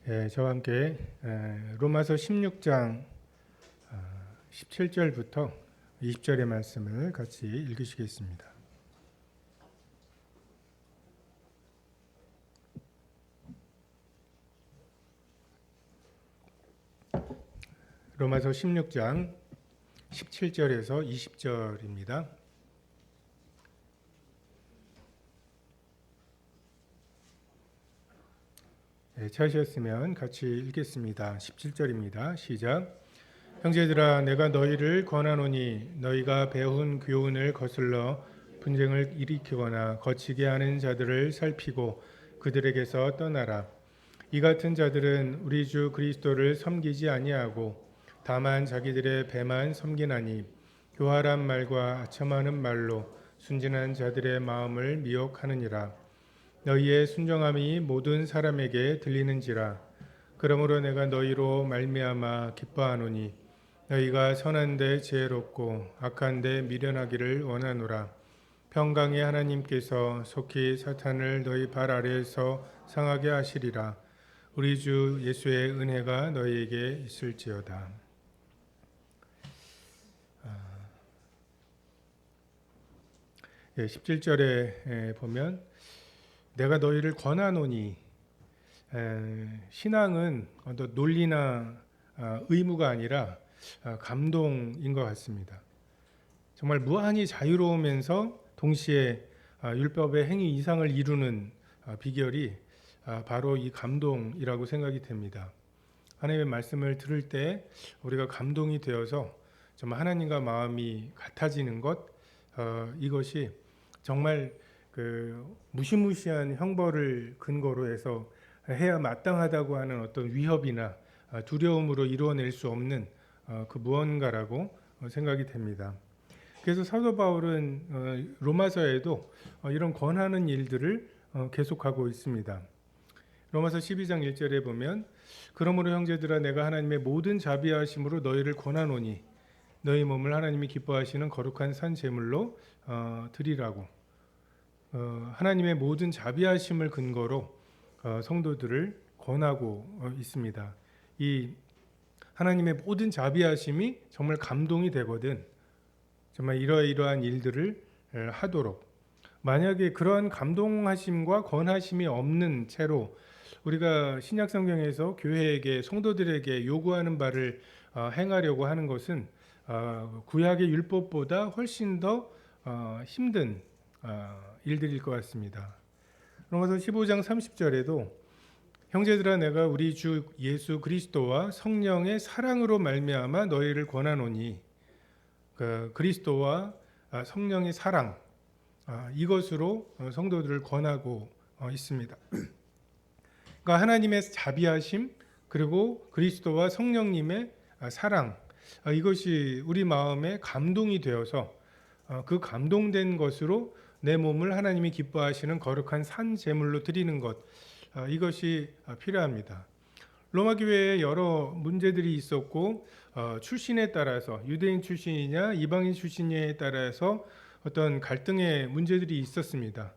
저와 함께 로마서 16장 17절부터 20절의 말씀을 같이 읽으시겠습니다. 로마서 16장 17절에서 20절입니다. 찾으셨으면 같이 읽겠습니다. 17절입니다. 시작. 형제들아, 내가 너희를 권하노니 너희가 배운 교훈을 거슬러 분쟁을 일으키거나 거치게 하는 자들을 살피고 그들에게서 떠나라. 이 같은 자들은 우리 주 그리스도를 섬기지 아니하고 다만 자기들의 배만 섬기나니 교활한 말과 아첨하는 말로 순진한 자들의 마음을 미혹하느니라. 너희의 순정함이 모든 사람에게 들리는지라. 그러므로 내가 너희로 말미암아 기뻐하노니 너희가 선한데 지혜롭고 악한데 미련하기를 원하노라. 평강의 하나님께서 속히 사탄을 너희 발 아래에서 상하게 하시리라. 우리 주 예수의 은혜가 너희에게 있을지어다. 17절에 보면 내가 너희를 권하노니, 신앙은 어떤 논리나 의무가 아니라 감동인 것 같습니다. 정말 무한히 자유로우면서 동시에 율법의 행위 이상을 이루는 비결이 바로 이 감동이라고 생각이 됩니다. 하나님의 말씀을 들을 때 우리가 감동이 되어서 정말 하나님과 마음이 같아지는 것, 이것이 정말 그 무시무시한 형벌을 근거로 해서 해야 마땅하다고 하는 어떤 위협이나 두려움으로 이루어낼 수 없는 그 무언가라고 생각이 됩니다. 그래서 사도 바울은 로마서에도 이런 권하는 일들을 계속하고 있습니다. 로마서 12장 1절에 보면 그러므로 형제들아 내가 하나님의 모든 자비하심으로 너희를 권하노니 너희 몸을 하나님이 기뻐하시는 거룩한 산 제물로 드리라고. 하나님의 모든 자비하심을 근거로 성도들을 권하고 있습니다. 이 하나님의 모든 자비하심이 정말 감동이 되거든 정말 이러이러한 일들을 하도록. 만약에 그러한 감동하심과 권하심이 없는 채로 우리가 신약 성경에서 교회에게 성도들에게 요구하는 바를 행하려고 하는 것은 구약의 율법보다 훨씬 더 힘든 일들일 것 같습니다. 로마서 15장 30절에도 형제들아 내가 우리 주 예수 그리스도와 성령의 사랑으로 말미암아 너희를 권하노니, 그리스도와 성령의 사랑, 이것으로 성도들을 권하고 있습니다. 그러니까 하나님의 자비하심 그리고 그리스도와 성령님의 사랑, 이것이 우리 마음에 감동이 되어서 그 감동된 것으로 내 몸을 하나님이 기뻐하시는 거룩한 산 제물로 드리는 것, 이것이 필요합니다. 로마 교회에 여러 문제들이 있었고 출신에 따라서 유대인 출신이냐 이방인 출신이냐에 따라서 어떤 갈등의 문제들이 있었습니다.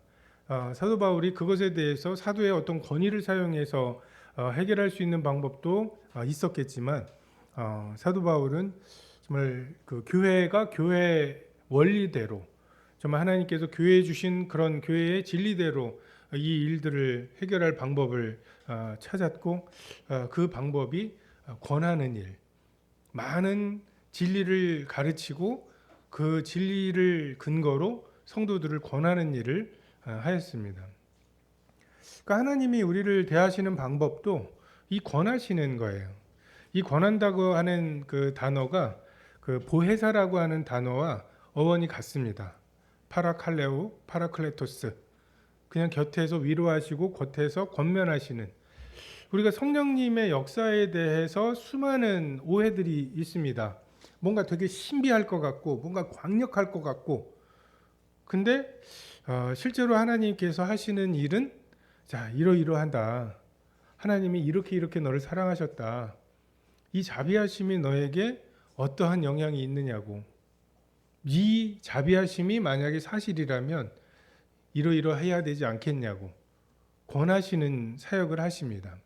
사도 바울이 그것에 대해서 사도의 어떤 권위를 사용해서 해결할 수 있는 방법도 있었겠지만 사도 바울은 정말 그 교회가 교회 원리대로 정말 하나님께서 교회에 주신 그런 교회의 진리대로 이 일들을 해결할 방법을 찾았고 그 방법이 권하는 일, 많은 진리를 가르치고 그 진리를 근거로 성도들을 권하는 일을 하였습니다. 그러니까 하나님이 우리를 대하시는 방법도 이 권하시는 거예요. 이 권한다고 하는 그 단어가 그 보혜사라고 하는 단어와 어원이 같습니다. 파라칼레오, 파라클레토스. 그냥 곁에서 위로하시고 겉에서 권면하시는. 우리가 성령님의 역사에 대해서 수많은 오해들이 있습니다. 뭔가 되게 신비할 것 같고 뭔가 강력할 것 같고, 근데 실제로 하나님께서 하시는 일은 자 이러이러한다. 하나님이 이렇게 너를 사랑하셨다. 이 자비하심이 너에게 어떠한 영향이 있느냐고. 이 자비하심이 만약에 사실이라면 이러이러해야 되지 않겠냐고 권하시는 사역을 하십니다.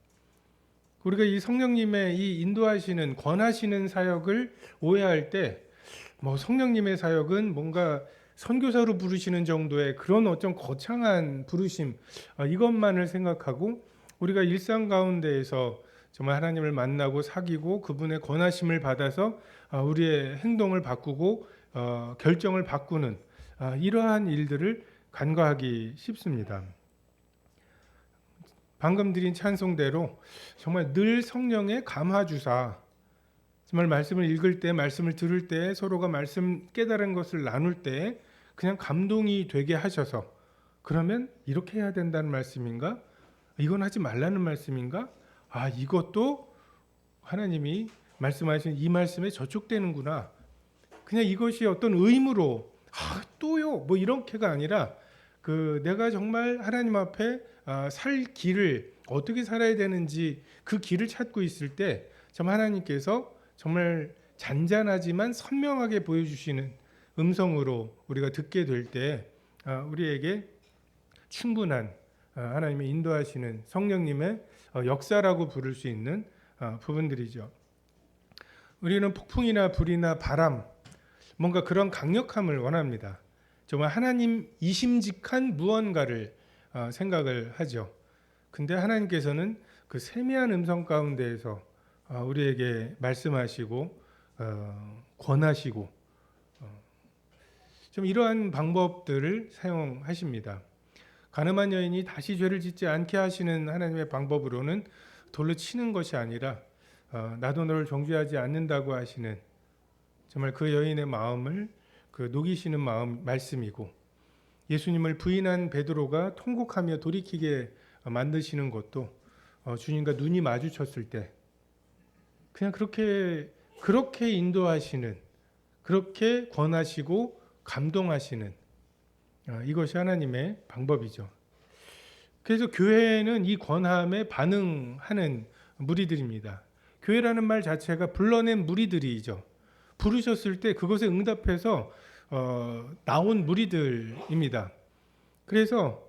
우리가 이 성령님의 이 인도하시는 권하시는 사역을 오해할 때 뭐 성령님의 사역은 뭔가 선교사로 부르시는 정도의 그런 어떤 거창한 부르심, 이것만을 생각하고 우리가 일상 가운데에서 정말 하나님을 만나고 사귀고 그분의 권하심을 받아서 우리의 행동을 바꾸고 결정을 바꾸는 이러한 일들을 간과하기 쉽습니다. 방금 드린 찬송대로 정말 늘 성령의 감화주사, 정말 말씀을 읽을 때, 말씀을 들을 때, 서로가 말씀 깨달은 것을 나눌 때 그냥 감동이 되게 하셔서, 그러면 이렇게 해야 된다는 말씀인가? 이건 하지 말라는 말씀인가? 이것도 하나님이 말씀하신 이 말씀에 저촉되는구나. 그냥 이것이 어떤 의무로 또요 뭐 이렇게가 아니라 내가 정말 하나님 앞에 살 길을 어떻게 살아야 되는지 그 길을 찾고 있을 때 참 하나님께서 정말 잔잔하지만 선명하게 보여주시는 음성으로 우리가 듣게 될 때 우리에게 충분한 하나님의 인도하시는 성령님의 역사라고 부를 수 있는 부분들이죠. 우리는 폭풍이나 불이나 바람, 뭔가 그런 강력함을 원합니다. 정말 하나님 이심직한 무언가를 생각을 하죠. 근데 하나님께서는 그 세미한 음성 가운데에서 우리에게 말씀하시고 권하시고 좀 이러한 방법들을 사용하십니다. 가늠한 여인이 다시 죄를 짓지 않게 하시는 하나님의 방법으로는 돌로 치는 것이 아니라 나도 너를 정죄하지 않는다고 하시는 정말 그 여인의 마음을 녹이시는 마음 말씀이고, 예수님을 부인한 베드로가 통곡하며 돌이키게 만드시는 것도 주님과 눈이 마주쳤을 때 그냥 그렇게 인도하시는, 그렇게 권하시고 감동하시는 이것이 하나님의 방법이죠. 그래서 교회는 이 권함에 반응하는 무리들입니다. 교회라는 말 자체가 불러낸 무리들이죠. 부르셨을 때 그것에 응답해서 나온 무리들입니다. 그래서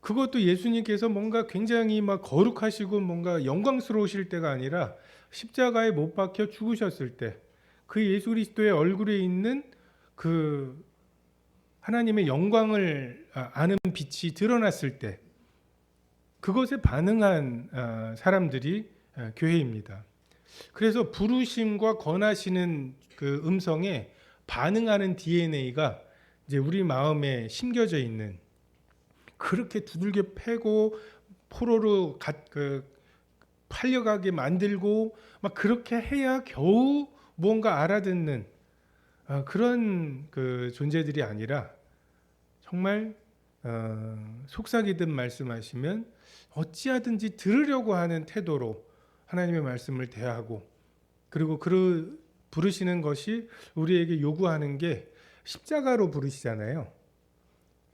그것도 예수님께서 뭔가 굉장히 막 거룩하시고 뭔가 영광스러우실 때가 아니라 십자가에 못 박혀 죽으셨을 때 그 예수 그리스도의 얼굴에 있는 그 하나님의 영광을 아는 빛이 드러났을 때 그것에 반응한 사람들이 교회입니다. 그래서 부르심과 권하시는 그 음성에 반응하는 DNA가 이제 우리 마음에 심겨져 있는, 그렇게 두들겨 패고 포로로 팔려가게 만들고 막 그렇게 해야 겨우 무언가 알아듣는 그런 존재들이 아니라 정말 속삭이듯 말씀하시면 어찌하든지 들으려고 하는 태도로 하나님의 말씀을 대하고, 그리고 부르시는 것이 우리에게 요구하는 게 십자가로 부르시잖아요.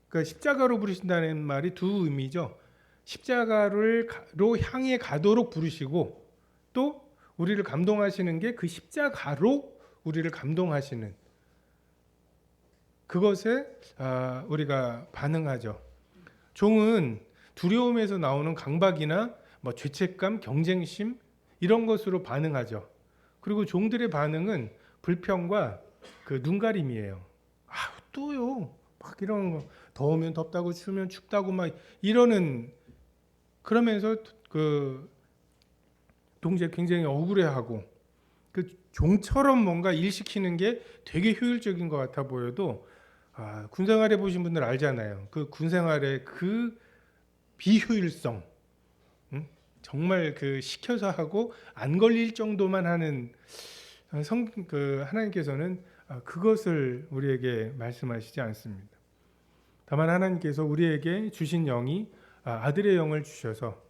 그러니까 십자가로 부르신다는 말이 두 의미죠. 십자가로 향해 가도록 부르시고, 또 우리를 감동하시는 게 그 십자가로 우리를 감동하시는 그것에 우리가 반응하죠. 종은 두려움에서 나오는 강박이나 죄책감, 경쟁심 이런 것으로 반응하죠. 그리고 종들의 반응은 불평과 눈가림이에요. 또요. 막 이런 거, 더우면 덥다고 추우면 춥다고 막 이러는, 그러면서 동시에 굉장히 억울해하고 종처럼 뭔가 일 시키는 게 되게 효율적인 것 같아 보여도 군생활해 보신 분들 알잖아요. 그 군생활의 그 비효율성, 정말 시켜서 하고 안 걸릴 정도만 하는 하나님께서는 그것을 우리에게 말씀하시지 않습니다. 다만 하나님께서 우리에게 주신 영이 아들의 영을 주셔서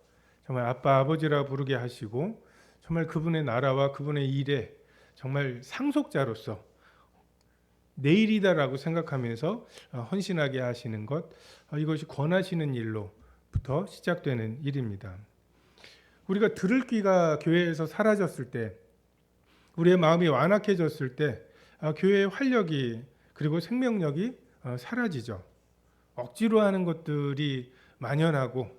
정말 아빠 아버지라 부르게 하시고, 정말 그분의 나라와 그분의 일에 정말 상속자로서 내일이다라고 생각하면서 헌신하게 하시는 것, 이것이 권하시는 일로부터 시작되는 일입니다. 우리가 들을 귀가 교회에서 사라졌을 때, 우리의 마음이 완악해졌을 때 교회의 활력이 그리고 생명력이 사라지죠. 억지로 하는 것들이 만연하고,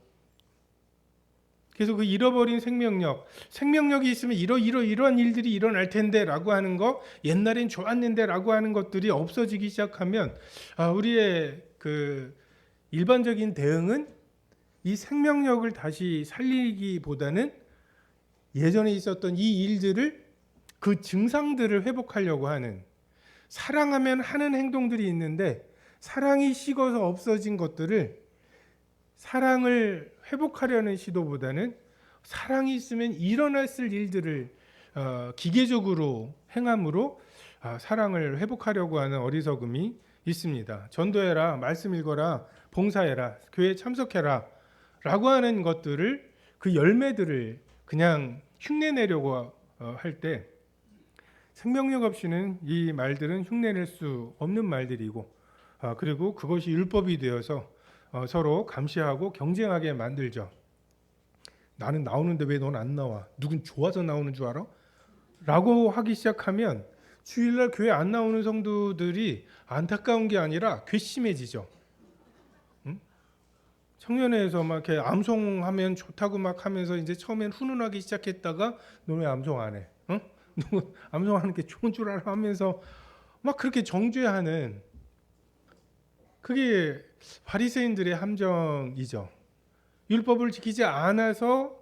그래서 그 잃어버린 생명력이 있으면 이러한 일들이 일어날 텐데라고 하는 거, 옛날엔 좋았는데라고 하는 것들이 없어지기 시작하면 우리의 그 일반적인 대응은 이 생명력을 다시 살리기보다는 예전에 있었던 이 일들을, 그 증상들을 회복하려고 하는, 사랑하면 하는 행동들이 있는데 사랑이 식어서 없어진 것들을 사랑을 회복하려는 시도보다는 사랑이 있으면 일어났을 일들을 기계적으로 행함으로 사랑을 회복하려고 하는 어리석음이 있습니다. 전도해라, 말씀 읽어라, 봉사해라, 교회 참석해라 라고 하는 것들을, 그 열매들을 그냥 흉내내려고 할 때 생명력 없이는 이 말들은 흉내낼 수 없는 말들이고, 그리고 그것이 율법이 되어서 서로 감시하고 경쟁하게 만들죠. 나는 나오는데 왜 넌 안 나와? 누군 좋아서 나오는 줄 알아? 라고 하기 시작하면 주일날 교회 안 나오는 성도들이 안타까운 게 아니라 괘씸해지죠. 응? 청년회에서 막 이렇게 암송하면 좋다고 막 하면서 이제 처음엔 훈훈하기 시작했다가 너 왜 암송 안 해? 응? 너 암송하는 게 좋은 줄 알아? 하면서 막 그렇게 정죄하는, 그게 바리새인들의 함정이죠. 율법을 지키지 않아서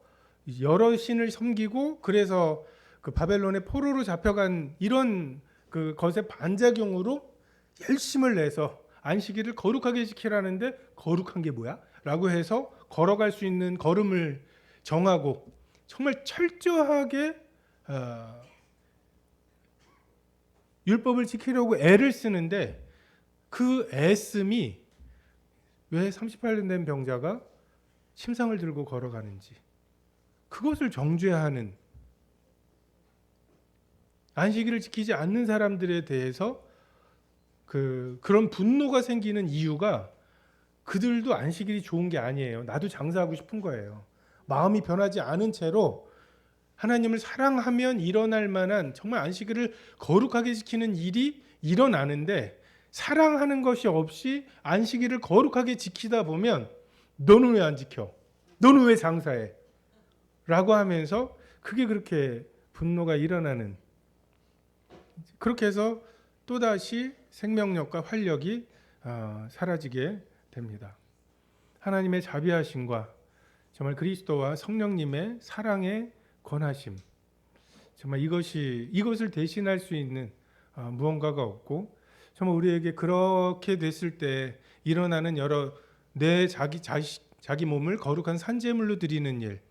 여러 신을 섬기고, 그래서 그 바벨론의 포로로 잡혀간 이런 그 것의 반작용으로 열심을 내서 안식일을 거룩하게 지키라는데 거룩한 게 뭐야? 라고 해서 걸어갈 수 있는 걸음을 정하고 정말 철저하게 율법을 지키려고 애를 쓰는데, 그 애씀이 왜 38년 된 병자가 침상을 들고 걸어가는지, 그것을 정죄하는, 안식일을 지키지 않는 사람들에 대해서 그런 분노가 생기는 이유가, 그들도 안식일이 좋은 게 아니에요. 나도 장사하고 싶은 거예요. 마음이 변하지 않은 채로 하나님을 사랑하면 일어날 만한 정말 안식일을 거룩하게 지키는 일이 일어나는데, 사랑하는 것이 없이 안식일을 거룩하게 지키다 보면 너는 왜 안 지켜? 너는 왜 장사해? 라고 하면서 그게 그렇게 분노가 일어나는, 그렇게 해서 또다시 생명력과 활력이 사라지게 됩니다. 하나님의 자비하심과 정말 그리스도와 성령님의 사랑의 권하심, 정말 이것을 대신할 수 있는 무언가가 없고, 정말 우리에게 그렇게 됐을 때 일어나는 여러 자기 몸을 거룩한 산제물로 드리는 일,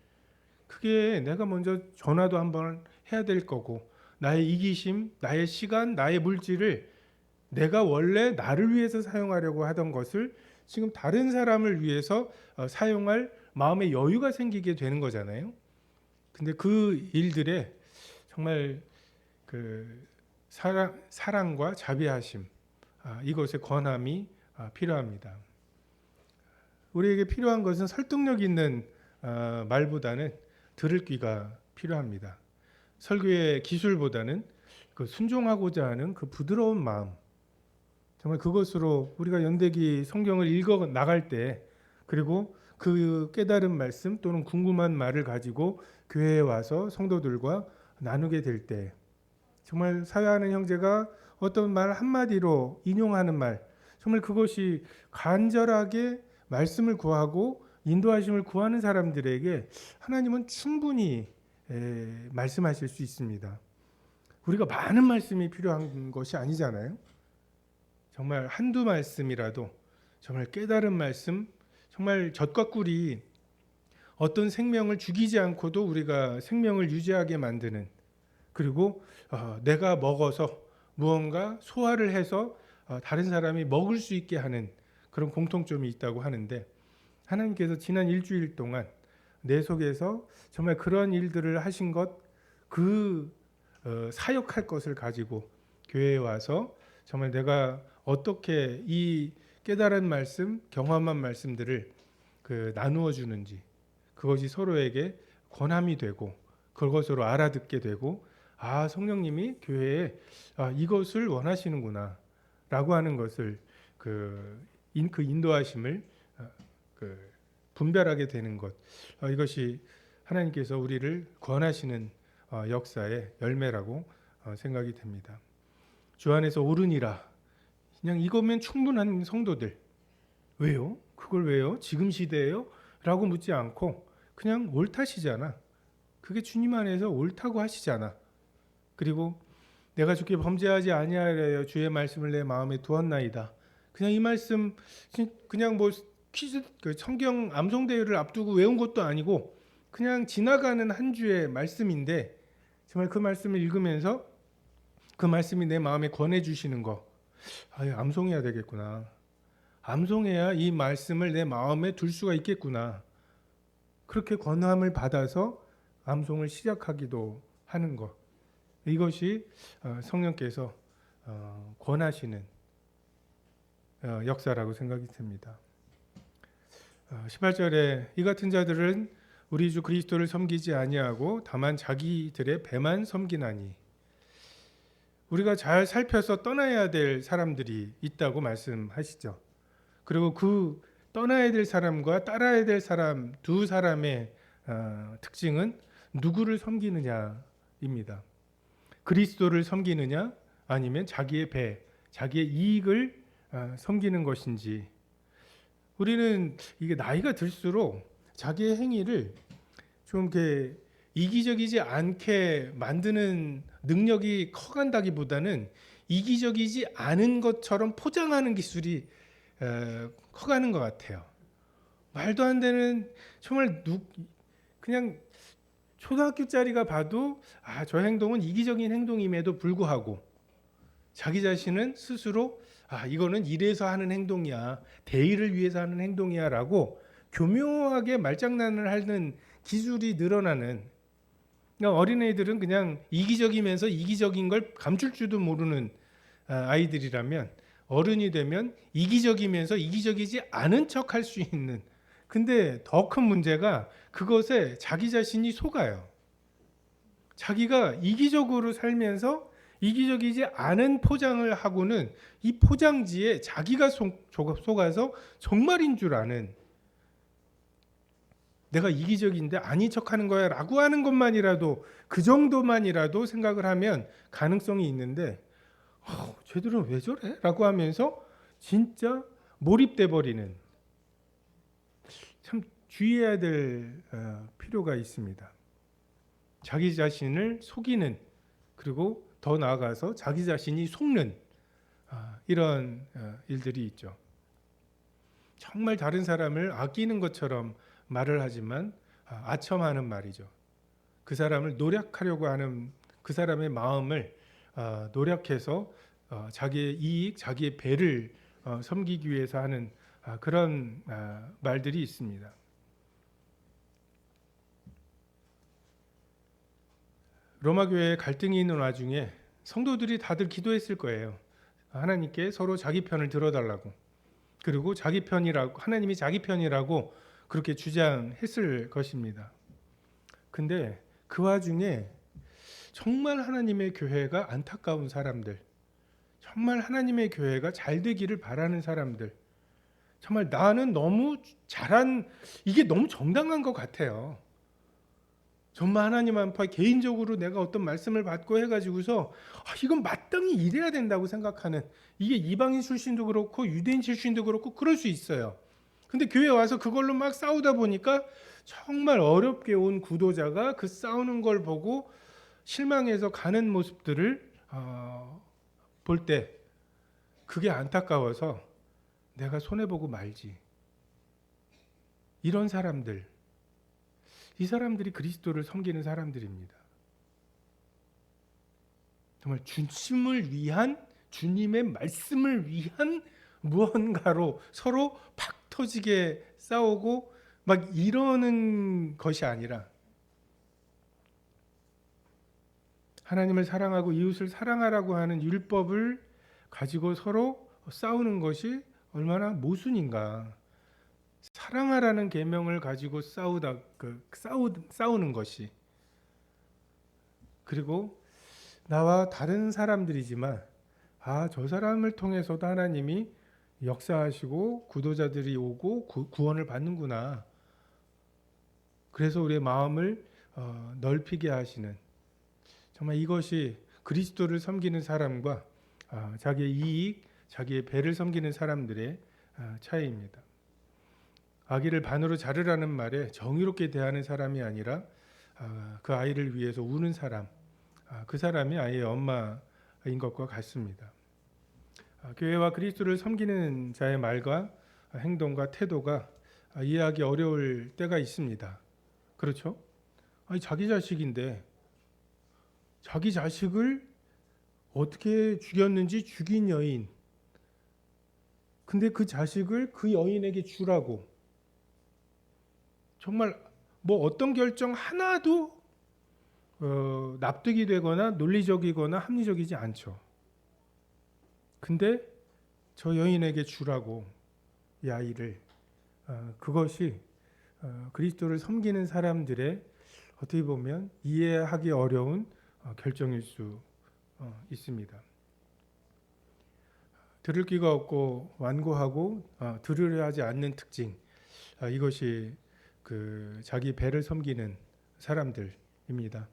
그게 내가 먼저 전화도 한번 해야 될 거고, 나의 이기심, 나의 시간, 나의 물질을 내가 원래 나를 위해서 사용하려고 하던 것을 지금 다른 사람을 위해서 사용할 마음의 여유가 생기게 되는 거잖아요. 근데 그 일들에 정말 그 사랑과 자비하심, 이것의 권함이 필요합니다. 우리에게 필요한 것은 설득력 있는 말보다는 들을 귀가 필요합니다. 설교의 기술보다는 그 순종하고자 하는 그 부드러운 마음, 정말 그것으로 우리가 연대기 성경을 읽어 나갈 때, 그리고 그 깨달은 말씀 또는 궁금한 말을 가지고 교회에 와서 성도들과 나누게 될 때, 정말 사회하는 형제가 어떤 말 한마디로 인용하는 말, 정말 그것이 간절하게 말씀을 구하고 인도하심을 구하는 사람들에게 하나님은 충분히 말씀하실 수 있습니다. 우리가 많은 말씀이 필요한 것이 아니잖아요. 정말 한두 말씀이라도, 정말 깨달은 말씀, 정말 젖과 꿀이 어떤 생명을 죽이지 않고도 우리가 생명을 유지하게 만드는, 그리고 내가 먹어서 무언가 소화를 해서 다른 사람이 먹을 수 있게 하는 그런 공통점이 있다고 하는데, 하나님께서 지난 일주일 동안 내 속에서 정말 그런 일들을 하신 것, 사역할 것을 가지고 교회에 와서 정말 내가 어떻게 이 깨달은 말씀, 경험한 말씀들을 나누어 주는지, 그것이 서로에게 권함이 되고 그것으로 알아듣게 되고, 성령님이 교회에 이것을 원하시는구나 라고 하는 것을 그 인도하심을 분별하게 되는 것, 이것이 하나님께서 우리를 권하시는 역사의 열매라고 생각이 됩니다. 주 안에서 옳으니라. 그냥 이거면 충분한 성도들. 왜요? 그걸 왜요? 지금 시대예요? 라고 묻지 않고 그냥 옳다시잖아. 그게 주님 안에서 옳다고 하시잖아. 그리고 내가 주께 범죄하지 아니하려 주의 말씀을 내 마음에 두었나이다. 그냥 이 말씀 그냥 뭐 퀴즈 성경 암송 대회를 앞두고 외운 것도 아니고 그냥 지나가는 한 주의 말씀인데 정말 그 말씀을 읽으면서 그 말씀이 내 마음에 권해 주시는 거. 암송해야 되겠구나. 암송해야 이 말씀을 내 마음에 둘 수가 있겠구나. 그렇게 권함을 받아서 암송을 시작하기도 하는 것. 이것이 성령께서 권하시는 역사라고 생각이 듭니다. 18절에 이 같은 자들은 우리 주 그리스도를 섬기지 아니하고 다만 자기들의 배만 섬기나니. 우리가 잘 살펴서 떠나야 될 사람들이 있다고 말씀하시죠. 그리고 그 떠나야 될 사람과 따라야 될 사람 두 사람의 특징은 누구를 섬기느냐입니다. 그리스도를 섬기느냐 아니면 자기의 배, 자기의 이익을 섬기는 것인지. 우리는 이게 나이가 들수록 자기의 행위를 좀 이렇게 이기적이지 않게 만드는 능력이 커간다기보다는 이기적이지 않은 것처럼 포장하는 기술이 커가는 것 같아요. 말도 안 되는 정말 그냥 초등학교짜리가 봐도 저 행동은 이기적인 행동임에도 불구하고 자기 자신은 스스로 이거는 이래서 하는 행동이야, 대의를 위해서 하는 행동이야 라고 교묘하게 말장난을 하는 기술이 늘어나는, 그러니까 어린애들은 그냥 이기적이면서 이기적인 걸 감출 줄도 모르는 아이들이라면 어른이 되면 이기적이면서 이기적이지 않은 척 할 수 있는, 근데 더 큰 문제가 그것에 자기 자신이 속아요. 자기가 이기적으로 살면서 이기적이지 않은 포장을 하고는 이 포장지에 자기가 속아서 정말인 줄 아는, 내가 이기적인데 아닌 척하는 거야 라고 하는 것만이라도, 그 정도만이라도 생각을 하면 가능성이 있는데 쟤들은 왜 저래? 라고 하면서 진짜 몰입돼 버리는, 참 주의해야 될 필요가 있습니다. 자기 자신을 속이는, 그리고 더 나아가서 자기 자신이 속는 이런 일들이 있죠. 정말 다른 사람을 아끼는 것처럼 말을 하지만 아첨하는 말이죠. 그 사람을 노력하려고 하는 그 사람의 마음을 노력해서 자기의 이익, 자기의 배를 섬기기 위해서 하는 그런 말들이 있습니다. 로마 교회에 갈등이 있는 와중에 성도들이 다들 기도했을 거예요. 하나님께 서로 자기 편을 들어달라고, 그리고 자기 편이라고, 하나님이 자기 편이라고 그렇게 주장했을 것입니다. 근데 그 와중에 정말 하나님의 교회가 안타까운 사람들, 정말 하나님의 교회가 잘 되기를 바라는 사람들, 정말 나는 너무 잘한, 이게 너무 정당한 것 같아요. 정말 하나님 앞에 개인적으로 내가 어떤 말씀을 받고 해가지고서 이건 마땅히 이래야 된다고 생각하는, 이게 이방인 출신도 그렇고 유대인 출신도 그렇고 그럴 수 있어요. 근데 교회 와서 그걸로 막 싸우다 보니까 정말 어렵게 온 구도자가 그 싸우는 걸 보고 실망해서 가는 모습들을 볼 때 그게 안타까워서 내가 손해보고 말지. 이런 사람들, 이 사람들이 그리스도를 섬기는 사람들입니다. 정말 주님을 위한, 주님의 말씀을 위한 무언가로 서로 팍 터지게 싸우고 막 이러는 것이 아니라 하나님을 사랑하고 이웃을 사랑하라고 하는 율법을 가지고 서로 싸우는 것이 얼마나 모순인가. 사랑하라는 계명을 가지고 싸우는 것이, 그리고 나와 다른 사람들이지만 저 사람을 통해서도 하나님이 역사하시고 구도자들이 오고 구원을 받는구나. 그래서 우리의 마음을 넓히게 하시는, 정말 이것이 그리스도를 섬기는 사람과 자기의 이익, 자기의 배를 섬기는 사람들의 차이입니다. 아기를 반으로 자르라는 말에 정의롭게 대하는 사람이 아니라 그 아이를 위해서 우는 사람, 그 사람이 아이의 엄마인 것과 같습니다. 교회와 그리스도를 섬기는 자의 말과 행동과 태도가 이해하기 어려울 때가 있습니다. 그렇죠? 아니, 자기 자식인데 자기 자식을 어떻게 죽였는지 죽인 여인, 근데 그 자식을 그 여인에게 주라고, 정말 뭐 어떤 결정 하나도 납득이 되거나 논리적이거나 합리적이지 않죠. 근데 저 여인에게 주라고, 이 아이를, 그것이 그리스도를 섬기는 사람들의 어떻게 보면 이해하기 어려운 결정일 수 있습니다. 들을 귀가 없고 완고하고 들으려 하지 않는 특징, 이것이 그 자기 배를 섬기는 사람들입니다.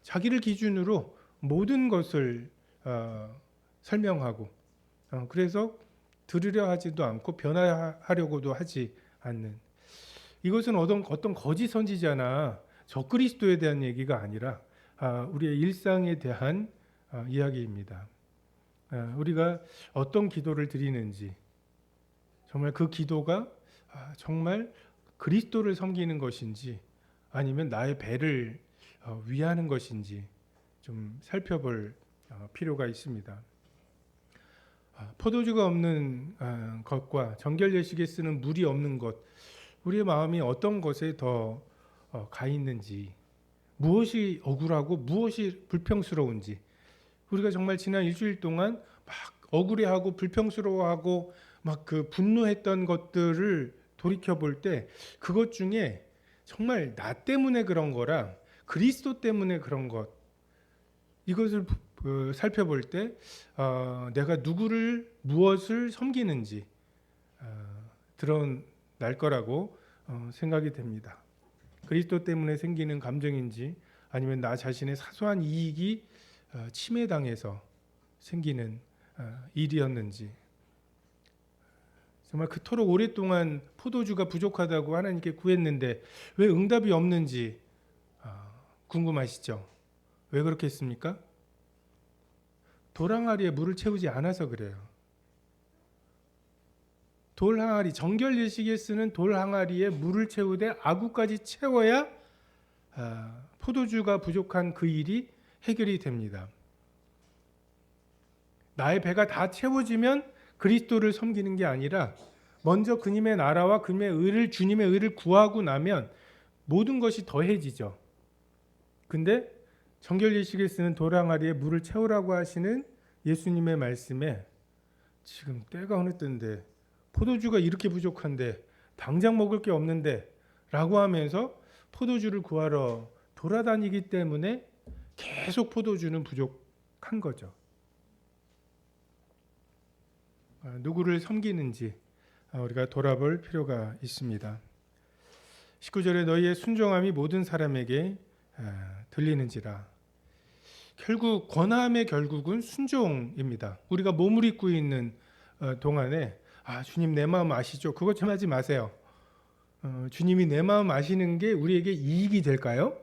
자기를 기준으로 모든 것을 설명하고, 그래서 들으려 하지도 않고 변화하려고도 하지 않는, 이것은 어떤 거짓 선지자나 적그리스도에 대한 얘기가 아니라 우리의 일상에 대한 이야기입니다. 우리가 어떤 기도를 드리는지, 정말 그 기도가 정말 그리스도를 섬기는 것인지 아니면 나의 배를 위하는 것인지 좀 살펴볼 필요가 있습니다. 포도주가 없는 것과 정결 예식에 쓰는 물이 없는 것, 우리의 마음이 어떤 것에 더 가 있는지, 무엇이 억울하고 무엇이 불평스러운지, 우리가 정말 지난 일주일 동안 막 억울해하고 불평스러워하고 막 그 분노했던 것들을 돌이켜 볼 때 그것 중에 정말 나 때문에 그런 거랑 그리스도 때문에 그런 것, 이것을 살펴볼 때 내가 누구를 무엇을 섬기는지 드러날 거라고 생각이 됩니다. 그리스도 때문에 생기는 감정인지 아니면 나 자신의 사소한 이익이 침해당해서 생기는 일이었는지, 정말 그토록 오랫동안 포도주가 부족하다고 하나님께 구했는데 왜 응답이 없는지 궁금하시죠? 왜 그렇게 했습니까? 돌항아리에 물을 채우지 않아서 그래요. 돌항아리, 정결 예식에 쓰는 돌항아리에 물을 채우되 아구까지 채워야 포도주가 부족한 그 일이 해결이 됩니다. 나의 배가 다 채워지면 그리스도를 섬기는 게 아니라 먼저 그님의 나라와 그님의 의를, 주님의 의를 구하고 나면 모든 것이 더해지죠. 근데 정결 예식에 쓰는 돌항아리에 물을 채우라고 하시는 예수님의 말씀에 지금 때가 어느 때인데 포도주가 이렇게 부족한데 당장 먹을 게 없는데 라고 하면서 포도주를 구하러 돌아다니기 때문에 계속 포도주는 부족한 거죠. 누구를 섬기는지 우리가 돌아볼 필요가 있습니다. 19절에 너희의 순종함이 모든 사람에게 들리는지라. 결국 권함의 결국은 순종입니다. 우리가 몸을 입고 있는 동안에 주님 내 마음 아시죠? 그것 좀 하지 마세요. 주님이 내 마음 아시는 게 우리에게 이익이 될까요?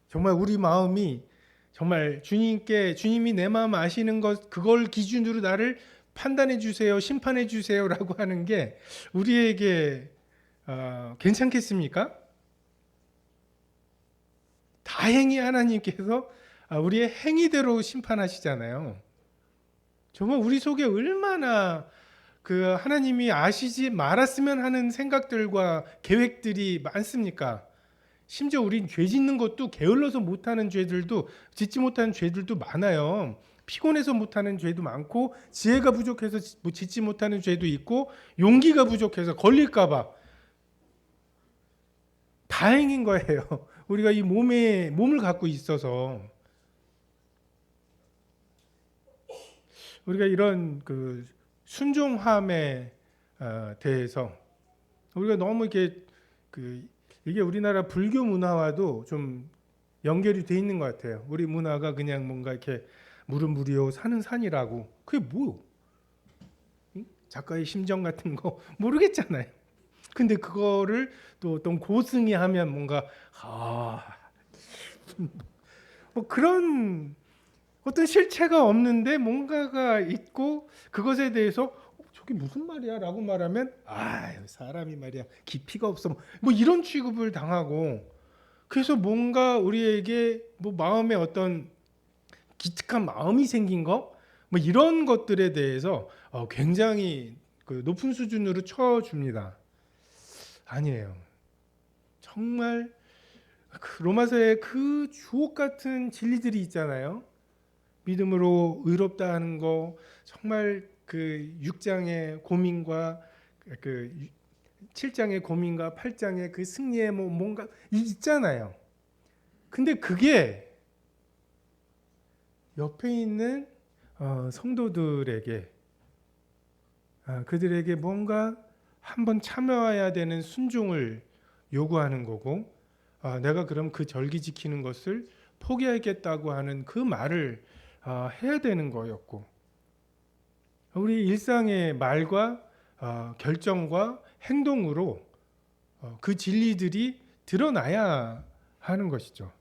정말 우리 마음이 정말 주님이 내 마음 아시는 것, 그걸 기준으로 나를 판단해 주세요, 심판해 주세요라고 하는 게 우리에게 괜찮겠습니까? 다행히 하나님께서 우리의 행위대로 심판하시잖아요. 정말 우리 속에 얼마나 그 하나님이 아시지 말았으면 하는 생각들과 계획들이 많습니까? 심지어 우린 죄 짓는 것도 게을러서 못하는 죄들도, 짓지 못하는 죄들도 많아요. 피곤해서 못하는 죄도 많고, 지혜가 부족해서 짓지 못하는 죄도 있고, 용기가 부족해서 걸릴까봐. 다행인 거예요. 우리가 이 몸을 갖고 있어서. 우리가 이런 그 순종함에 대해서 우리가 너무 이게 우리나라 불교 문화와도 좀 연결이 돼 있는 것 같아요. 우리 문화가 그냥 뭔가 이렇게 물은 물이요 산은 산이라고. 그게 뭐? 응? 작가의 심정 같은 거 모르겠잖아요. 근데 그거를 또 어떤 고승이 하면 뭔가 뭐 그런 어떤 실체가 없는데 뭔가가 있고 그것에 대해서 저게 무슨 말이야라고 말하면 사람이 말이야 깊이가 없어 뭐 이런 취급을 당하고 그래서 뭔가 우리에게 뭐 마음에 어떤 기특한 마음이 생긴 거 뭐 이런 것들에 대해서 굉장히 그 높은 수준으로 쳐줍니다. 아니에요. 정말 로마서의 그 주옥 같은 진리들이 있잖아요. 믿음으로 의롭다 하는 거 정말 그 6장의 고민과 그 7장의 고민과 8장의 그 승리의 뭐 뭔가 있잖아요. 근데 그게 옆에 있는 성도들에게 그들에게 뭔가 한번 참아야 되는 순종을 요구하는 거고 내가 그럼 그 절기 지키는 것을 포기하겠다고 하는 그 말을 해야 되는 거였고 우리 일상의 말과 결정과 행동으로 그 진리들이 드러나야 하는 것이죠.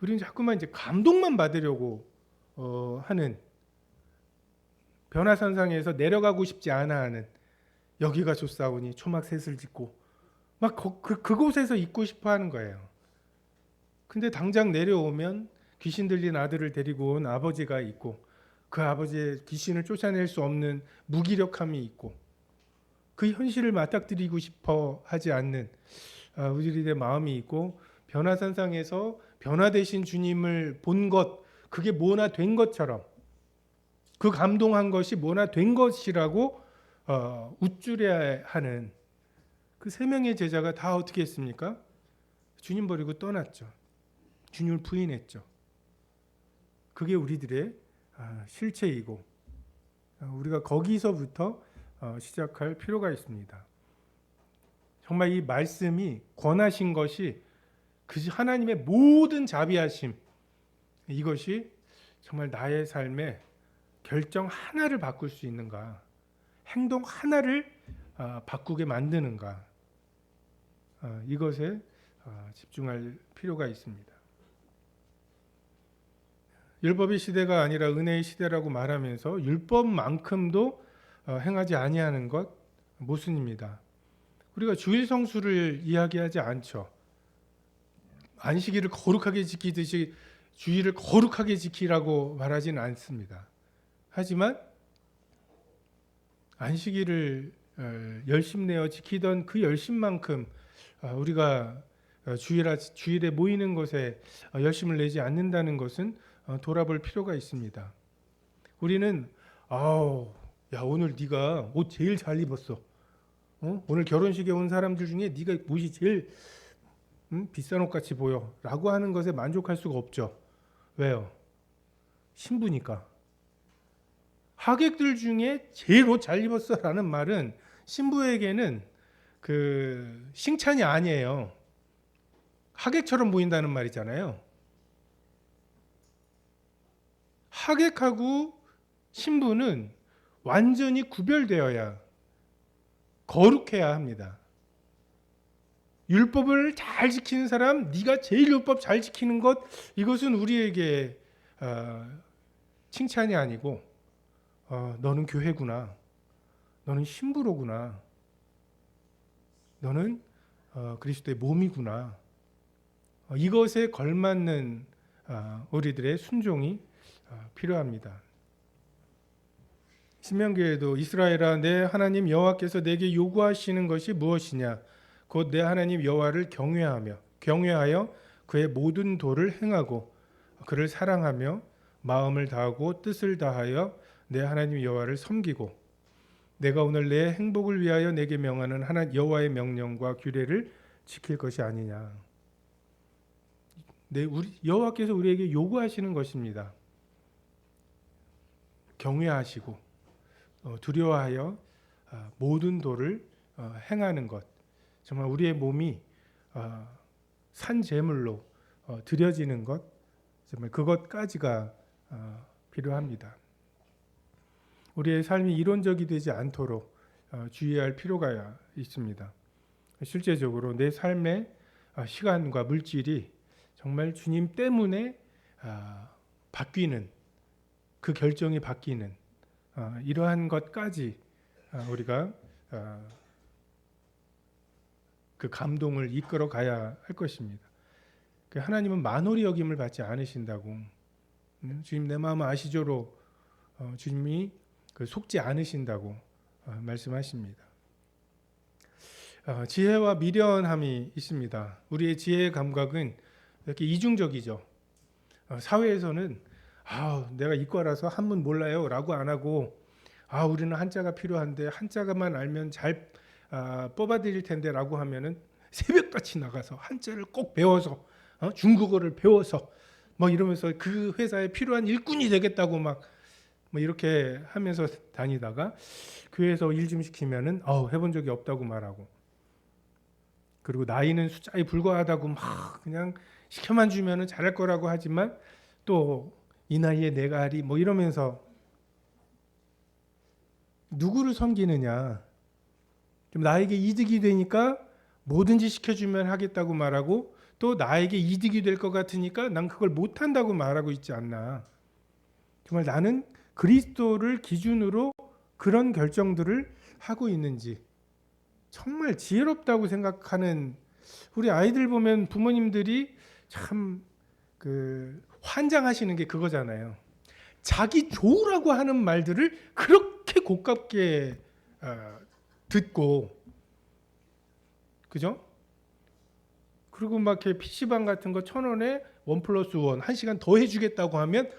우리는 자꾸만 이제 감동만 받으려고 하는 변화산상에서 내려가고 싶지 않아 하는 여기가 좋사오니 초막셋을 짓고 막 그곳에서 있고 싶어 하는 거예요. 근데 당장 내려오면 귀신 들린 아들을 데리고 온 아버지가 있고 그 아버지의 귀신을 쫓아낼 수 없는 무기력함이 있고 그 현실을 맞닥뜨리고 싶어 하지 않는 우리들의 마음이 있고 변화산상에서 변화되신 주님을 본 것 그게 뭐나 된 것처럼 그 감동한 것이 뭐나 된 것이라고 우쭐해야 하는 그 세 명의 제자가 다 어떻게 했습니까? 주님 버리고 떠났죠. 주님을 부인했죠. 그게 우리들의 실체이고 우리가 거기서부터 시작할 필요가 있습니다. 정말 이 말씀이 권하신 것이 그 하나님의 모든 자비하심 이것이 정말 나의 삶에 결정 하나를 바꿀 수 있는가, 행동 하나를 바꾸게 만드는가, 이것에 집중할 필요가 있습니다. 율법의 시대가 아니라 은혜의 시대라고 말하면서 율법만큼도 행하지 아니하는 것 모순입니다. 우리가 주일 성수를 이야기하지 않죠. 안식일을 거룩하게 지키듯이 주일을 거룩하게 지키라고 말하지는 않습니다. 하지만 안식일을 열심 내어 지키던 그 열심만큼 우리가 주일에 모이는 것에 열심을 내지 않는다는 것은 돌아볼 필요가 있습니다. 우리는 야 오늘 네가 옷 제일 잘 입었어. 오늘 결혼식에 온 사람들 중에 네가 옷이 제일 비싼 옷 같이 보여 라고 하는 것에 만족할 수가 없죠. 왜요? 신부니까. 하객들 중에 제일 옷 잘 입었어 라는 말은 신부에게는 그 칭찬이 아니에요. 하객처럼 보인다는 말이잖아요. 하객하고 신부는 완전히 구별되어야 거룩해야 합니다. 율법을 잘 지키는 사람, 네가 제일 율법 잘 지키는 것, 이것은 우리에게 칭찬이 아니고 너는 교회구나, 너는 신부로구나, 너는 그리스도의 몸이구나, 이것에 걸맞는 우리들의 순종이 필요합니다. 신명기에도 이스라엘아 내 하나님 여호와께서 내게 요구하시는 것이 무엇이냐 곧 내 하나님 여호와를 경외하여 그의 모든 도를 행하고 그를 사랑하며 마음을 다하고 뜻을 다하여 내 하나님 여호와를 섬기고 내가 오늘 내 행복을 위하여 내게 명하는 하나님 여호와의 명령과 규례를 지킬 것이 아니냐. 우리 여호와께서 우리에게 요구하시는 것입니다. 경외하시고 두려워하여 모든 도를 행하는 것, 정말 우리의 몸이 산 제물로 드려지는 것, 정말 그것까지가 필요합니다. 우리의 삶이 이론적이 되지 않도록 주의할 필요가 있습니다. 실제적으로 내 삶의 시간과 물질이 정말 주님 때문에 바뀌는, 그 결정이 바뀌는 이러한 것까지 우리가 그 감동을 이끌어 가야 할 것입니다. 하나님은 만홀히 여김을 받지 않으신다고, 주님 내 마음 아시죠로 주님이 속지 않으신다고 말씀하십니다. 지혜와 미련함이 있습니다. 우리의 지혜의 감각은 이렇게 이중적이죠. 사회에서는 내가 이과라서 한문 몰라요 라고 안 하고, 우리는 한자가 필요한데 한자만 알면 잘 뽑아드릴 텐데 라고 하면은 새벽같이 나가서 한자를 꼭 배워서 중국어를 배워서 뭐 이러면서 그 회사에 필요한 일꾼이 되겠다고 막 뭐 이렇게 하면서 다니다가 교회에서 일 좀 시키면은 해본 적이 없다고 말하고, 그리고 나이는 숫자에 불과하다고 막 그냥 시켜만 주면은 잘할 거라고 하지만 또 이 나이에 내가 하리 뭐 이러면서 누구를 섬기느냐, 좀 나에게 이득이 되니까 뭐든지 시켜주면 하겠다고 말하고, 또 나에게 이득이 될 것 같으니까 난 그걸 못한다고 말하고 있지 않나. 정말 나는 그리스도를 기준으로 그런 결정들을 하고 있는지, 정말 지혜롭다고 생각하는 우리 아이들 보면 부모님들이 참 환장하시는 게 그거잖아요. 자기 좋으라고 하는 말들을 그렇게 고깝게 듣고, 그죠? 그리고 막 이렇게 PC방 같은 거 1,000원에 1+1 1시간 더 해주겠다고 하면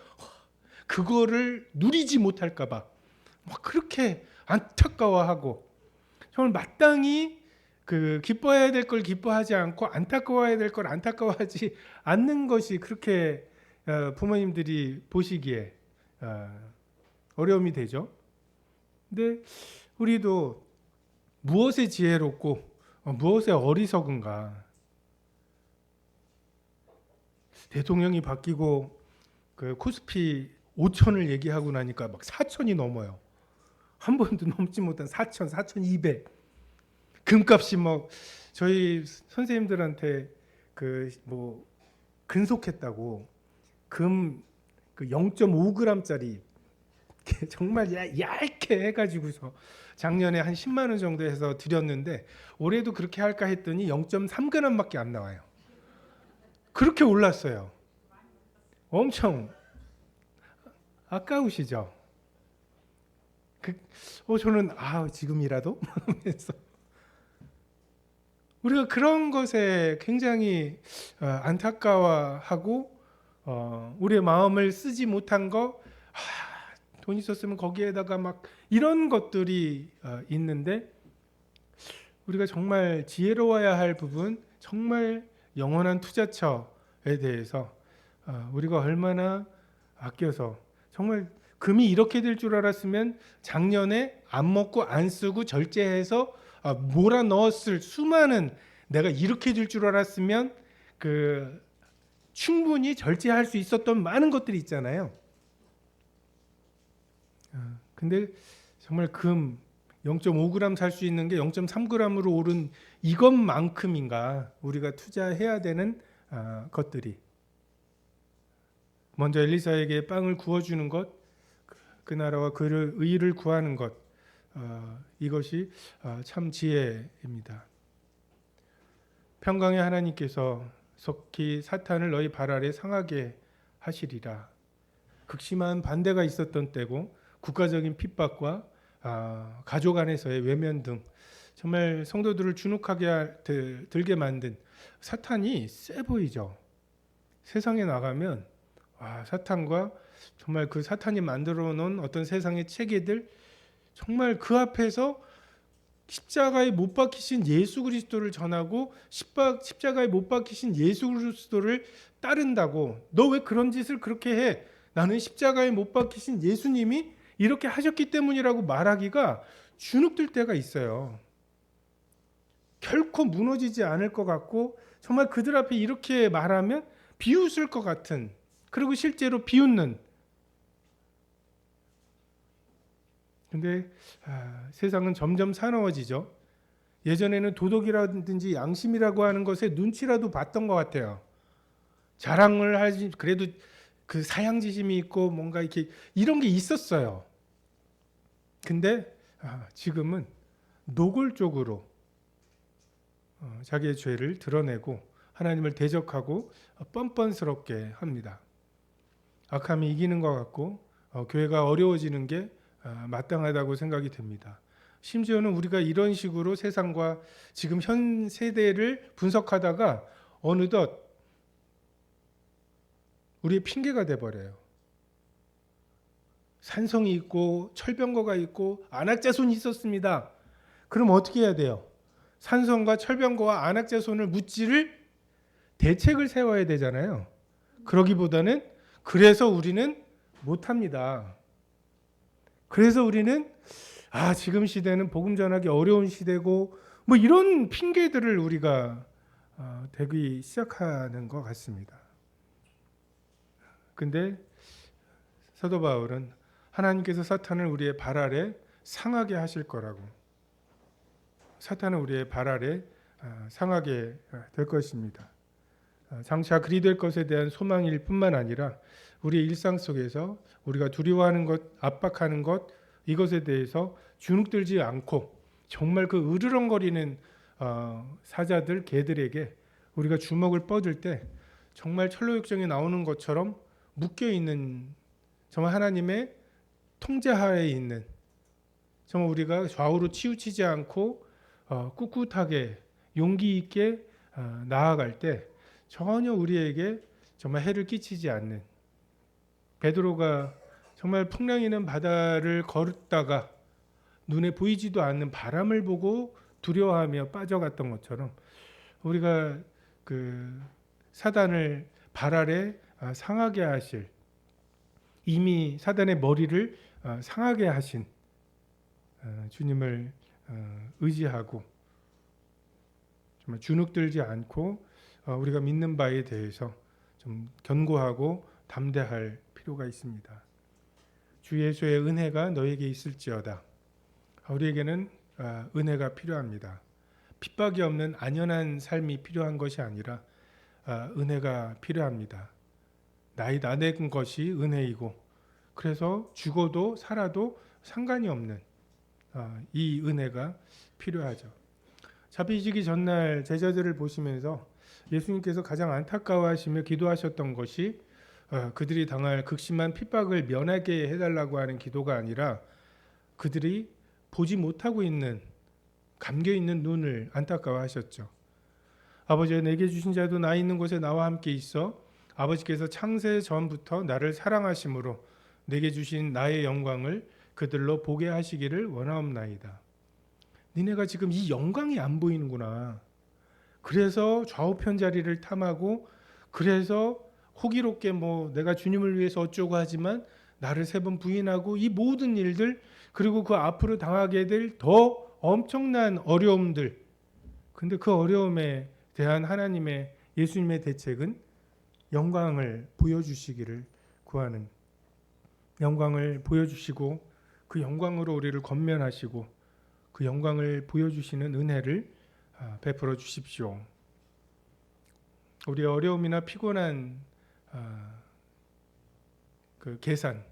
그거를 누리지 못할까봐 막 그렇게 안타까워하고, 정말 마땅히 기뻐해야 될 걸 기뻐하지 않고 안타까워해야 될 걸 안타까워하지 않는 것이 그렇게 부모님들이 보시기에 어려움이 되죠. 근데 우리도 무엇에 지혜롭고 무엇에 어리석은가. 대통령이 바뀌고 코스피 5천을 얘기하고 나니까 막 4천이 넘어요. 한 번도 넘지 못한 4천, 4,200. 금값이 뭐 저희 선생님들한테 근속했다고 금 0.5g짜리 정말 얇게 해가지고서 작년에 한 10만 원 정도 해서 드렸는데 올해도 그렇게 할까 했더니 0.3g밖에 안 나와요. 그렇게 올랐어요. 엄청 아까우시죠? 저는 지금이라도 하면서 우리가 그런 것에 굉장히 안타까워하고 우리의 마음을 쓰지 못한 거, 돈 있었으면 거기에다가 막 이런 것들이 있는데, 우리가 정말 지혜로워야 할 부분, 정말 영원한 투자처에 대해서 우리가 얼마나 아껴서, 정말 금이 이렇게 될 줄 알았으면 작년에 안 먹고 안 쓰고 절제해서 몰아 넣었을 수많은, 내가 이렇게 될 줄 알았으면 충분히 절제할 수 있었던 많은 것들이 있잖아요. 근데 정말 금 0.5g 살 수 있는 게 0.3g으로 오른 이것만큼인가 우리가 투자해야 되는 것들이. 먼저 엘리사에게 빵을 구워주는 것, 그 나라와 그를 의를 구하는 것, 이것이 참 지혜입니다. 평강의 하나님께서 속히 사탄을 너희 발 아래 상하게 하시리라. 극심한 반대가 있었던 때고, 국가적인 핍박과 가족 안에서의 외면 등 정말 성도들을 주눅하게 들게 만든 사탄이 세 보이죠. 세상에 나가면 사탄과 정말 그 사탄이 만들어 놓은 어떤 세상의 체계들, 정말 그 앞에서 십자가에 못 박히신 예수 그리스도를 전하고 십자가에 못 박히신 예수 그리스도를 따른다고, 너 왜 그런 짓을 그렇게 해? 나는 십자가에 못 박히신 예수님이 이렇게 하셨기 때문이라고 말하기가 주눅들 때가 있어요. 결코 무너지지 않을 것 같고 정말 그들 앞에 이렇게 말하면 비웃을 것 같은, 그리고 실제로 비웃는. 근데 세상은 점점 사나워지죠. 예전에는 도덕이라든지 양심이라고 하는 것에 눈치라도 봤던 것 같아요. 자랑을 하지, 그래도 그 사양지심이 있고 뭔가 이렇게 이런 게 있었어요. 근데 지금은 노골적으로 자기의 죄를 드러내고 하나님을 대적하고 뻔뻔스럽게 합니다. 악함이 이기는 것 같고 교회가 어려워지는 게 마땅하다고 생각이 됩니다. 심지어는 우리가 이런 식으로 세상과 지금 현 세대를 분석하다가 어느덧 우리의 핑계가 돼버려요. 산성이 있고 철병거가 있고 안악자손이 있었습니다. 그럼 어떻게 해야 돼요? 산성과 철병거와 안악자손을 묻지를 대책을 세워야 되잖아요. 그러기보다는 그래서 우리는 못합니다. 그래서 우리는 지금 시대는 복음 전하기 어려운 시대고 뭐 이런 핑계들을 우리가 대기 시작하는 것 같습니다. 근데 사도 바울은 하나님께서 사탄을 우리의 발 아래 상하게 하실 거라고, 사탄은 우리의 발 아래 상하게 될 것입니다. 장차 그리 될 것에 대한 소망일 뿐만 아니라 우리의 일상 속에서 우리가 두려워하는 것, 압박하는 것, 이것에 대해서 주눅들지 않고 정말 그 으르렁거리는 사자들, 개들에게 우리가 주먹을 뻗을 때 정말 철로역정에 나오는 것처럼 묶여있는, 정말 하나님의 통제하에 있는, 정말 우리가 좌우로 치우치지 않고 꿋꿋하게 용기 있게 나아갈 때 전혀 우리에게 정말 해를 끼치지 않는, 베드로가 정말 풍랑이는 바다를 걷다가 눈에 보이지도 않는 바람을 보고 두려워하며 빠져갔던 것처럼 우리가 그 사단을 발 아래 상하게 하실, 이미 사단의 머리를 상하게 하신 주님을 의지하고 정말 주눅들지 않고 우리가 믿는 바에 대해서 좀 견고하고 담대할 필요가 있습니다. 주 예수의 은혜가 너에게 있을지어다. 우리에게는 은혜가 필요합니다. 핍박이 없는 안연한 삶이 필요한 것이 아니라 은혜가 필요합니다. 나 낸 것이 은혜이고, 그래서 죽어도 살아도 상관이 없는 이 은혜가 필요하죠. 자비지기 전날 제자들을 보시면서 예수님께서 가장 안타까워하시며 기도하셨던 것이 그들이 당할 극심한 핍박을 면하게 해달라고 하는 기도가 아니라 그들이 보지 못하고 있는, 감겨 있는 눈을 안타까워하셨죠. 아버지여, 내게 주신 자도 나 있는 곳에 나와 함께 있어 아버지께서 창세 전부터 나를 사랑하심으로 내게 주신 나의 영광을 그들로 보게 하시기를 원하옵나이다. 니네가 지금 이 영광이 안 보이는구나. 그래서 좌우편 자리를 탐하고, 그래서 호기롭게 내가 주님을 위해서 어쩌고 하지만 나를 3번 부인하고, 이 모든 일들, 그리고 그 앞으로 당하게 될 더 엄청난 어려움들, 근데 그 어려움에 대한 하나님의, 예수님의 대책은 영광을 보여주시기를 구하는, 영광을 보여주시고 그 영광으로 우리를 권면하시고 그 영광을 보여주시는 은혜를 베풀어 주십시오. 우리의 어려움이나 피곤한 그 계산,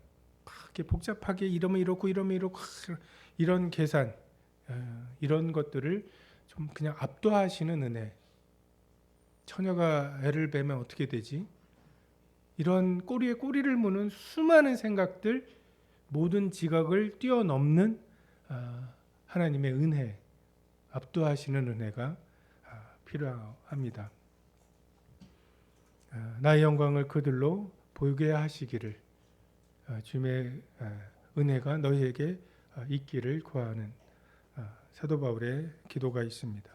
이렇게 복잡하게 이러면 이렇고 이러면 이렇고 이런 계산, 이런 것들을 좀 그냥 압도하시는 은혜. 처녀가 애를 베면 어떻게 되지? 이런 꼬리에 꼬리를 무는 수많은 생각들, 모든 지각을 뛰어넘는 하나님의 은혜, 압도하시는 은혜가 필요합니다. 나의 영광을 그들로 보이게 하시기를, 주님의 은혜가 너희에게 있기를 구하는 사도 바울의 기도가 있습니다.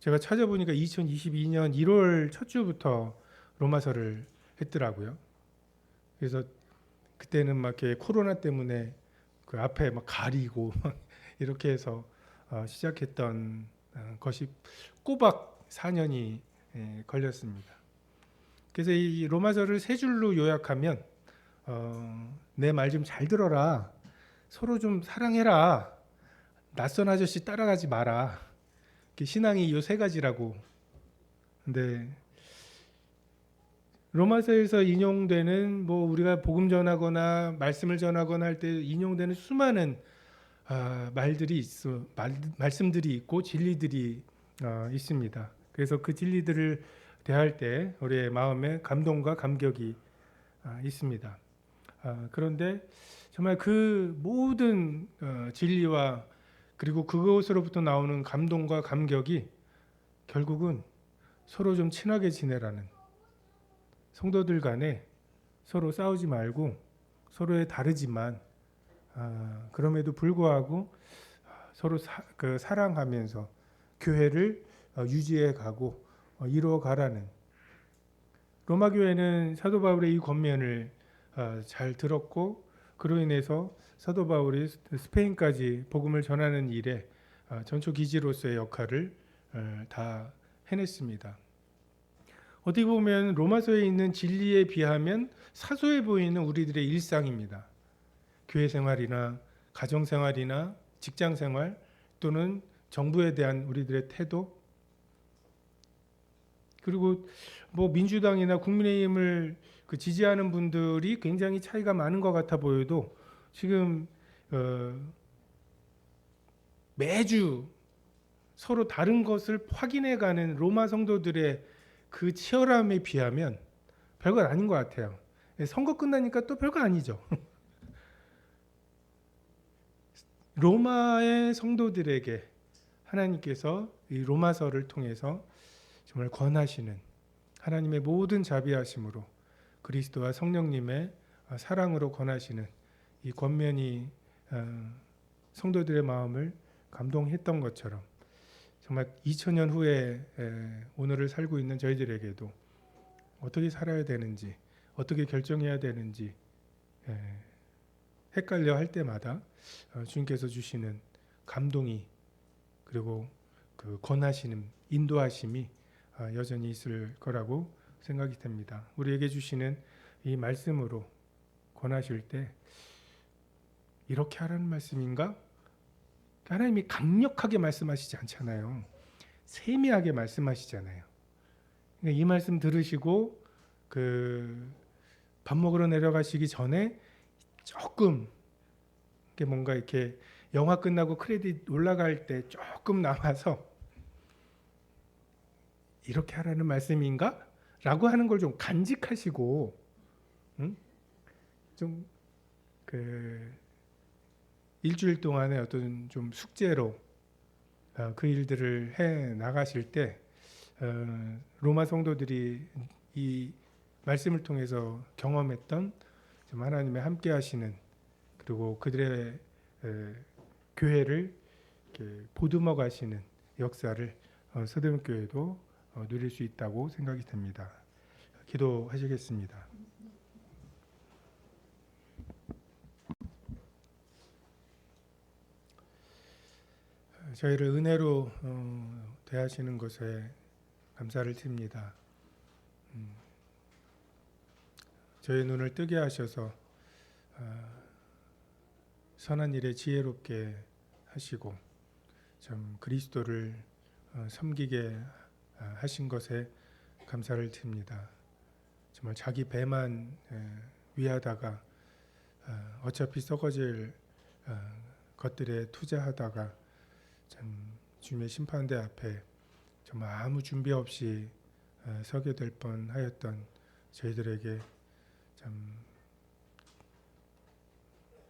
제가 찾아보니까 2022년 1월 첫 주부터 로마서를 했더라고요. 그래서 그때는 막 이렇게 코로나 때문에 그 앞에 막 가리고 이렇게 해서 시작했던 것이 꼬박 4년이 걸렸습니다. 그래서 이 로마서를 세 줄로 요약하면 내 말 좀 잘 들어라. 서로 좀 사랑해라. 낯선 아저씨 따라가지 마라. 신앙이 이 세 가지라고. 근데 로마서에서 인용되는 우리가 복음 전하거나 말씀을 전하거나 할 때 인용되는 수많은 말씀들이 있고 진리들이 있습니다. 그래서 그 진리들을 대할 때 우리의 마음에 감동과 감격이 있습니다. 그런데 정말 그 모든 진리와 그리고 그것으로부터 나오는 감동과 감격이 결국은 서로 좀 친하게 지내라는, 성도들 간에 서로 싸우지 말고 서로의 다르지만 그럼에도 불구하고 서로 사랑하면서 교회를 유지해 가고 이루어 가라는, 로마 교회는 사도 바울의 이 권면을 잘 들었고 그로 인해서 사도 바울이 스페인까지 복음을 전하는 일에 전초 기지로서의 역할을 다 해냈습니다. 어떻게 보면 로마서에 있는 진리에 비하면 사소해 보이는 우리들의 일상입니다. 교회 생활이나 가정 생활이나 직장 생활 또는 정부에 대한 우리들의 태도, 그리고 민주당이나 국민의힘을 지지하는 분들이 굉장히 차이가 많은 것 같아 보여도 지금 매주 서로 다른 것을 확인해가는 로마 성도들의 그 치열함에 비하면 별것 아닌 것 같아요. 선거 끝나니까 또 별거 아니죠. 로마의 성도들에게 하나님께서 이 로마서를 통해서 정말 권하시는 하나님의 모든 자비하심으로 그리스도와 성령님의 사랑으로 권하시는 이 권면이 성도들의 마음을 감동했던 것처럼 정말 2000년 후에 오늘을 살고 있는 저희들에게도 어떻게 살아야 되는지, 어떻게 결정해야 되는지 헷갈려 할 때마다 주님께서 주시는 감동이, 그리고 그 권하시는 인도하심이 여전히 있을 거라고 생각이 됩니다. 우리에게 주시는 이 말씀으로 권하실 때 이렇게 하라는 말씀인가? 하나님이 강력하게 말씀하시지 않잖아요. 세미하게 말씀하시잖아요. 그러니까 이 말씀 들으시고 밥 먹으러 내려가시기 전에 조금 뭔가 이렇게 영화 끝나고 크레딧 올라갈 때 조금 남아서 이렇게 하라는 말씀인가? 라고 하는 걸 좀 간직하시고 좀 일주일 동안의 어떤 좀 숙제로 그 일들을 해 나가실 때 로마 성도들이 이 말씀을 통해서 경험했던 좀 하나님의 함께 하시는, 그리고 그들의 교회를 보듬어 가시는 역사를 서대문 교회도 누릴 수 있다고 생각이 됩니다. 기도하시겠습니다. 저희를 은혜로 대하시는 것에 감사를 드립니다. 저희 눈을 뜨게 하셔서 선한 일에 지혜롭게 하시고 참 그리스도를 섬기게 하신 것에 감사를 드립니다. 정말 자기 배만 위하다가 어차피 썩어질 것들에 투자하다가 참 주님의 심판대 앞에 정말 아무 준비 없이 서게 될 뻔하였던 저희들에게 참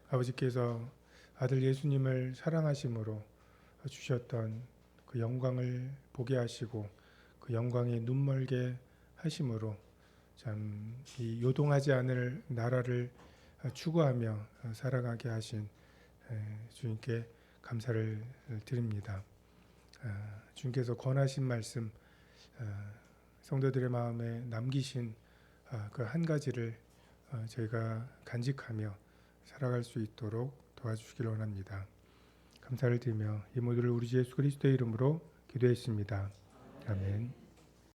아버지께서 아들 예수님을 사랑하심으로 주셨던 그 영광을 보게 하시고 그 영광에 눈멀게 하심으로 참 이 요동하지 않을 나라를 추구하며 살아가게 하신 주님께 감사를 드립니다. 주님께서 권하신 말씀, 성도들의 마음에 남기신 그 한 가지를 저희가 간직하며 살아갈 수 있도록 도와주시기를 원합니다. 감사를 드리며 이 모두를 우리 주 예수 그리스도의 이름으로 기도했습니다. 아멘.